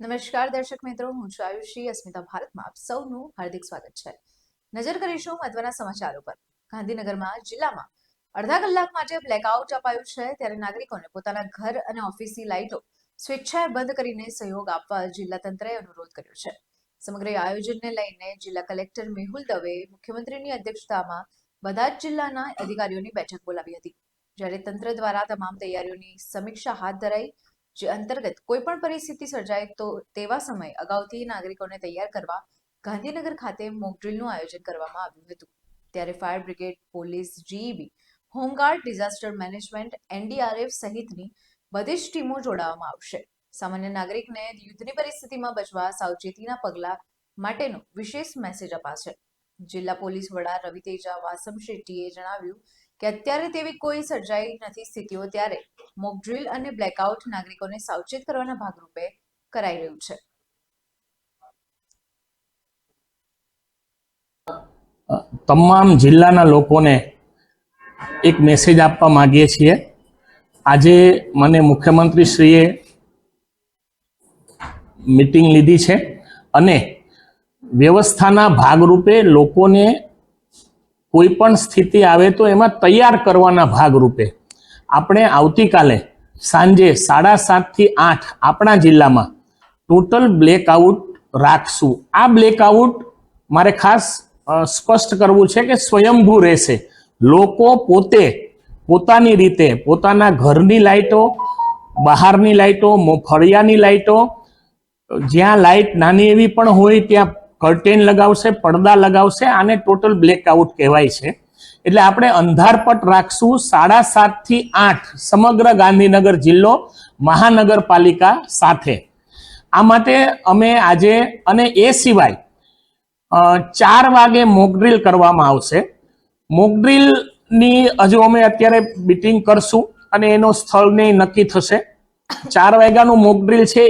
નમસ્કાર દર્શક મિત્રો, હું છું આયુષી અસ્મિતા ભારતમાં આપ સૌનું હાર્દિક સ્વાગત છે. નજર કરીશું મહત્વના સમાચારો પર. ગાંધીનગરમાં જિલ્લામાં અડધા કલાક માટે બ્લેકઆઉટ અપાયું છે, ત્યારે નાગરિકોને પોતાના ઘર અને ઓફિસની લાઇટો સ્વેચ્છાએ બંધ કરીને સહયોગ આપવા જિલ્લા તંત્રએ અનુરોધ કર્યો છે. સમગ્ર આયોજનને લઈને જિલ્લા કલેક્ટર મેહુલ દવેએ મુખ્યમંત્રીની અધ્યક્ષતામાં બધા જ જિલ્લાના અધિકારીઓની બેઠક બોલાવી હતી, જ્યારે તંત્ર દ્વારા તમામ તૈયારીઓની સમીક્ષા હાથ ધરાઈ, જે અંતર્ગત કોઈપણ પરિસ્થિતિ સર્જાય તો તેવા સમય અગાઉથી નાગરિકોને તૈયાર કરવા ગાંધીનગર ખાતે મોક ડ્રીલનું આયોજન કરવામાં આવ્યું હતું. ત્યારે fire brigade, police, GEB, home guard, disaster management, NDRF સહિતની બધી જ ટીમો જોડાવામાં આવશે. સામાન્ય નાગરિકને યુદ્ધની પરિસ્થિતિમાં બચવા સાવચેતીના પગલાં માટેનો વિશેષ મેસેજ અપાશે. જિલ્લા પોલીસ વડા રવિતેજા વાસમ શેટ્ટીએ જણાવ્યું કે અત્યારે તેવી કોઈ સર્જાઈ નથી સ્થિતિઓ, ત્યારે મોક ડ્રીલ અને બ્લેકઆઉટ નાગરિકોને સાવચેત કરવાના ભાગરૂપે કરાઈ રહ્યું છે. તમામ જિલ્લાના લોકોને એક મેસેજ આપવા માંગીએ છીએ. આજે મને મુખ્યમંત્રીશ્રીએ મીટિંગ લીધી છે અને વ્યવસ્થાના ભાગરૂપે લોકોને કોઈ પણ સ્થિતિ આવે તો એમાં તૈયાર કરવાના ભાગરૂપે આપણે આવતીકાલે સાંજે 7:30 થી 8 આપણા જિલ્લામાં ટોટલ બ્લેકઆઉટ રાખશું. આ બ્લેકઆઉટ મારે ખાસ સ્પષ્ટ કરવું છે કે સ્વયંભૂ રહેશે. લોકો પોતે પોતાની રીતે પોતાના ઘરની લાઇટો, બહારની લાઇટો, ફળિયાની લાઇટો, જ્યાં લાઇટ નાની એવી પણ હોય ત્યાં કર્ટેન લગાવશે, પડદા લગાવશે. આને ટોટલ બ્લેકઆઉટ કહેવાય છે. એટલે આપણે અંધારપટ રાખશું 7:30 થી 8 સમગ્ર ગાંધીનગર જિલ્લો મહાનગરપાલિકા સાથે. આ માટે અમે આજે, અને એ સિવાય 4 વાગે મોકડ્રીલ કરવામાં આવશે. મોકડ્રીલની હજુ અમે અત્યારે મીટિંગ કરશું અને એનો સ્થળને નક્કી થશે. 4 વાગ્યાનું મોકડ્રીલ છે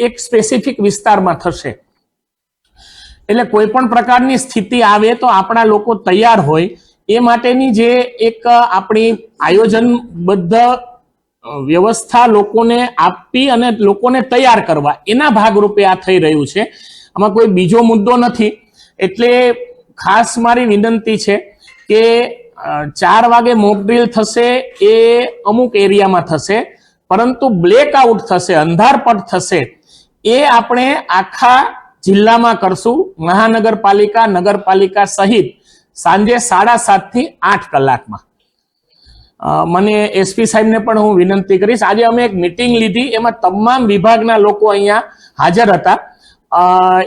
એક સ્પેસિફિક વિસ્તારમાં થશે. એટલે કોઈ પણ પ્રકારની સ્થિતિ આવે તો આપણા લોકો તૈયાર હોય એ માટેની જે એક આપણી આયોજનબદ્ધ વ્યવસ્થા લોકોને આપી અને લોકોને તૈયાર કરવા, એના ભાગરૂપે આ થઈ રહ્યું છે. આમાં કોઈ બીજો મુદ્દો નથી. એટલે ખાસ મારી વિનંતી છે કે 4 વાગે મોકડ્રીલ થશે, એ અમુક એરિયામાં થશે, પરંતુ બ્લેકઆઉટ થશે, અંધારપટ થશે, એ આપણે આખા જિલ્લામાં કરશું. મહાનગરપાલિકા, નગરપાલિકા સહિત સાંજે 7:30 થી 8 કલાકમાં. મને એસપી સાહેબને પણ હું વિનંતી કરીશ. આજે અમે એક મીટિંગ લીધી, એમાં તમામ વિભાગના લોકો અહીંયા હાજર હતા,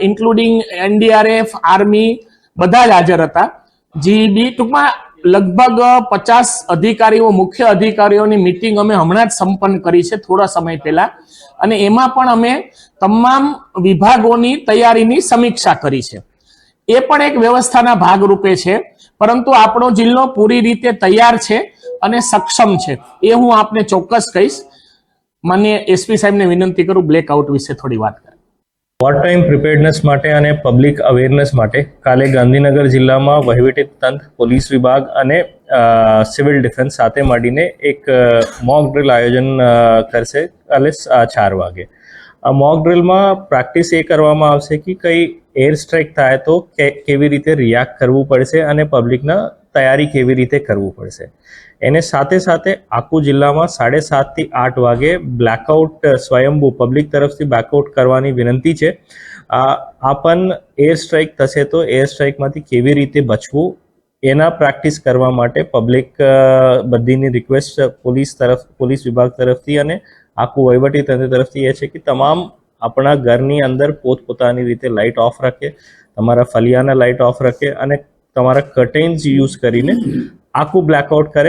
ઇન્ક્લુડિંગ એનડીઆરએફ, આર્મી, બધા જ હાજર હતા. જીબી, ટૂંકમાં લગભગ 50 અધિકારીઓ, મુખ્ય અધિકારીઓની મીટિંગ અમે હમણાં જ સંપન્ન કરી છે થોડા સમય પહેલા, અને એમાં પણ અમે તમામ વિભાગોની તૈયારીની સમીક્ષા કરી છે. એ પણ એક વ્યવસ્થાના ભાગરૂપે છે, પરંતુ આપણો જિલ્લો પૂરી રીતે તૈયાર છે અને સક્ષમ છે, એ હું આપને ચોક્કસ કહીશ. માન્ય એસપી સાહેબને વિનંતી કરું બ્લેકઆઉટ વિશે થોડી વાત કરે. વોર ટાઈમ પ્રિપેર્ડનેસ માટે અને પબ્લિક અવેરનેસ માટે કાલે ગાંધીનગર જિલ્લામાં વહીવટીતંત્ર, પોલીસ વિભાગ અને સિવિલ ડિફેન્સ સાથે મળીને એક મોક ડ્રીલ આયોજન કરશે કાલે 4 વાગે. આ મોક ડ્રીલમાં પ્રેક્ટિસ એ કરવામાં આવશે કે કઈ એર સ્ટ્રાઇક થાય તો કેવી રીતે રિએક્ટ કરવું પડશે અને પબ્લિકના તૈયારી કેવી રીતે કરવું પડશે. એને સાથે સાથે આખું જિલ્લામાં 7:30 થી 8 વાગે બ્લેકઆઉટ સ્વયંભૂ પબ્લિક તરફથી બ્લેકઆઉટ કરવાની વિનંતી છે. આ પણ એર સ્ટ્રાઇક થશે તો એર સ્ટ્રાઇકમાંથી કેવી રીતે બચવું એના પ્રેક્ટિસ કરવા માટે પબ્લિક બધીની રિક્વેસ્ટ પોલીસ વિભાગ તરફથી અને આખું વહીવટી તંત્ર તરફથી એ છે કે તમામ આપણા ઘરની અંદર પોતપોતાની રીતે લાઇટ ઓફ રાખે, તમારા ફલિયાના લાઇટ ઓફ રાખે અને તમારા કર્ટેન્સ યુઝ કરીને આખું બ્લેકઆઉટ કરે.